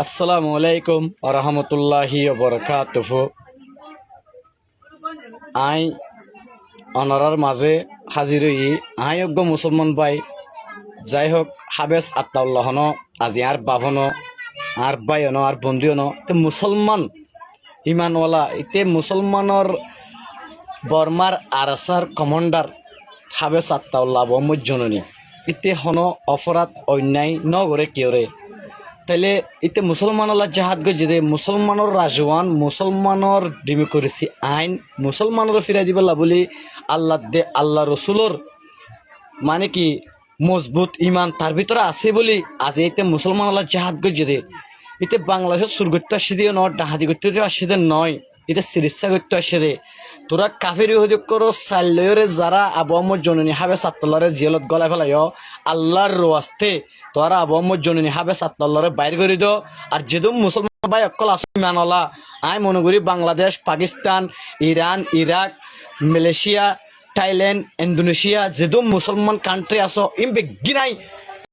আসসালামু আলাইকুম রহমতুল্লাহি বরকাতুহু। আই অনরার মাঝে হাজির হই আয়োগ্য মুসলমান ভাই যাই হোক হাবেস আত্মাউল্লাহন আজি আর বাভন আর বাইন আর বন্ধুন তে মুসলমান ইমানওয়ালা ইতে মুসলমানের বর্মার আরসার কমান্ডার হাবেস আত্মাউল্লাহ মোহাম্মদ জননী ইতে হন অপরাধ অন্যায় নগরে কেউরে তাইলে ইতে মুসলমানলা জাহাদ গজে দে মুসলমানের রাজওয়ান মুসলমানের ডিমি করেছি আইন মুসলমানের ফিরাই দিবলা বলি আল্লাহ দে আল্লাহ রসুলর মানে কি মজবুত ইমান তার ভিতরে আছে বলি আজ এতে মুসলমানলা জাহাদ গজে দে ইতে বাংলাদেশের সুরগত্য আসে দিয়ে নয় ডাহাতি করতে আসে দে নয় এটা চিকিৎসা করতে আসে দে তোরা কাফের অভিযোগ করো সাল্লরে যারা আবু আহমদ জননী হাবে সাত্তাল্লারে জিয়ালত গলায় ফেলাই আল্লাহর রোয়াস্তে তোরা আবু আহমদ জননী হাবে সাত্তাল্লারে বাইর করে দিও। আর যেহেতু মুসলমান ভাই অকল আছে ইমানওয়ালা আমি মনে করি Bangladesh Pakistan Iran Iraq Malaysia Thailand Indonesia যেহেতু মুসলমান কান্ট্রি আছো ইম বেগি নাই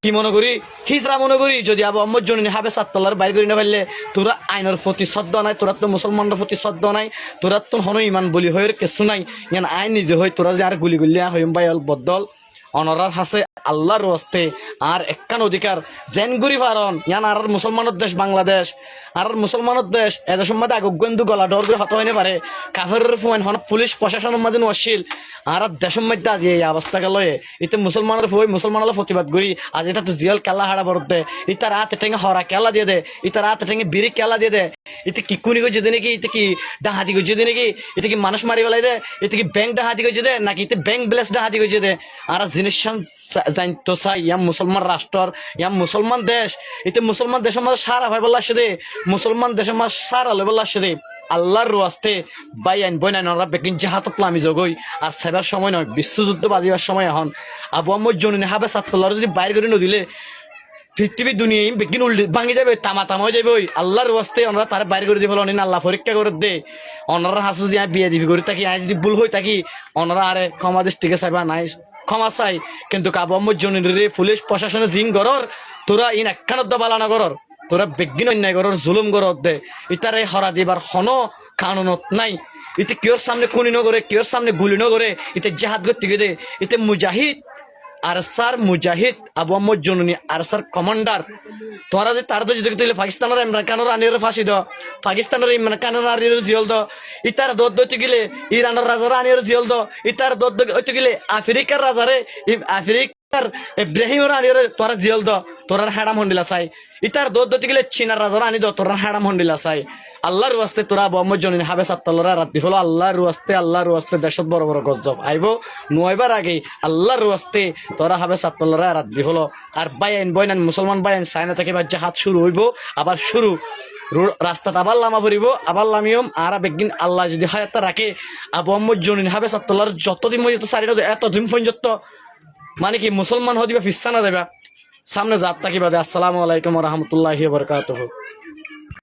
কি মনে করি হিজরা মনে করি যদি আবু আহমদ জননী হাবে সাত্তাল্লার বাইর করে না ফেললে তোরা আইনের প্রতি শ্রদ্ধা নাই তোরা তো মুসলমানের প্রতি শ্রদ্ধা নাই তোরা তো হন ইমান বলি হয়ে কিছু নাই ইয়ান আইন নিজে হই তোরা যে আর গুলি গুলিয়া হইম বাইল বদল অনরাত হাসে আল্লাহর ওয়াস্তে আর একখান অধিকার জেন গুরি ফারন ইয়ান আর মুসলমানের দেশ বাংলাদেশ আর মুসলমানের দেশ এদেশের মধ্যে আগন্তু গলা ডর করে হত হইনে পারে কাফের ফুয়ান হন পুলিশ প্রশাসনের মধ্যে নশীল আর দেশের মধ্যে আজ এই অবস্থাকে লয়ে ইতে মুসলমানের ফুই মুসলমানের প্রতিবাদ করি আজ এটা তো জিয়াল কেলা হাড়া বরতে ইতা রাত ঠেঙে হরা কেলা দিয়ে দে ইতা রাত ঠেঙে বিড়ি কেলা দিয়ে দে ইতে কি কুনি গজে দে নাকি ইতে কি ডাহাতি গজে দে নাকি ইতে কি মানুষ মারি ফেলাই দে ইতে কি ব্যাংক ডাহাতি গজে দে নাকি ইতে ব্যাংক ব্লেস ডাহাতি গজে দে আর জিনিস জানতো চাই ইয়াম মুসলমান রাষ্ট্র ইয়াম মুসলমান দেশ এতে মুসলমান দেশের মাঝে সারা ভাই বললা আসে দে মুসলমান দেশের মাঝে সারা লে বললা আসে দে আল্লাহর রোয়াস্তে বাই আইন বই নাই নরা বেকিন জাহাতত আমি জগই আর সেবার সময় নয় বিশ্বযুদ্ধ বাজিবার সময় এখন আবু আহমদ জননী হাবে সাত্তাল্লাহ যদি বাইর করে নদিলে পৃথিবী দুনিয়া বেগিন উল্টে ভাঙি যাবে তামা হয়ে যাবে ওই আল্লাহর ওয়াস্তে ওনারা তার বাইরে করে দিয়ে অনেক আল্লাহ পরীক্ষা করে দে ওনারা হাসে যদি বিয়ে দিবি করে থাকি আজ যদি ভুল হয়ে থাকি ওনারা আরে ক্ষমা দৃষ্টিকে চাইবা নাই ক্ষমা চাই কিন্তু আবু আহমদ জননী পুলিশ প্রশাসনে জিন গরর তোরা ইন একখানত বালানা গরর তোরা বেগিন অন্যায় গরর জুলুম গরর দে ইতারে হরা দিবার হন কানুনত নাই ইতে কিয়র সামনে খুনি নগরে কিয়র সামনে গুলি নগরে ইতে জাহাদ করতে দে ইতে মুজাহিদ আরসার মুজাহিদ আবু আহমদ জননী আরসার কমান্ডার তোরা যে তার যদি তুই পাকিস্তানের ইমরান খানের রানীর ফাঁসি দ পাকিস্তানের ইমরান খানের রানীর জিয়ল দ ইতার দৌড় দইতে গেলে ইরানের রাজার রানীর জিয়ল দ ইতার দৌড় দইতে গেলে আফ্রিকার রাজারে আফ্রিকার ইব্রাহিম রানীর তোরা জিয়ল দ তোরার হ্যাডাম হন্ডিলা চাই ইতার দৌড় দইতে গেলে চীনার রাজার রানী দ তোরার হ্যাডাম হন্ডিলা চাই আল্লাহর ওয়াস্তে তোরা আবু আহমদ জননী হাবে সাত্তাল্লাহরা রাত দিফল আল্লাহর ওয়াস্তে দেশত বড় বড় গজব আইব নয়বার আগে আল্লাহর ওয়াস্তে তোরা হাবে সাত্তাল্লাহরা রাত দিফল আর বাইন বইনান মুসলমান বাইন চায়না থেকে বা জাহাজ শুরু হইব আবার শুরু রাস্তাত আবার লামা পড়িব আবার লামিয়ম আর বেগিন আল্লাহ যদি হায়াতটা রাখে আবু আহমদ জননী হাবে সাত্তাল্লাহর যতদিন পর্যন্ত সারিনা এতদিন পর্যন্ত মানে কি মুসলমান হদিবা ফিসানা যাবা সামনে যাত থাকিবা। আসসালামু আলাইকুম রহমতুল্লাহি বরকাতুহু।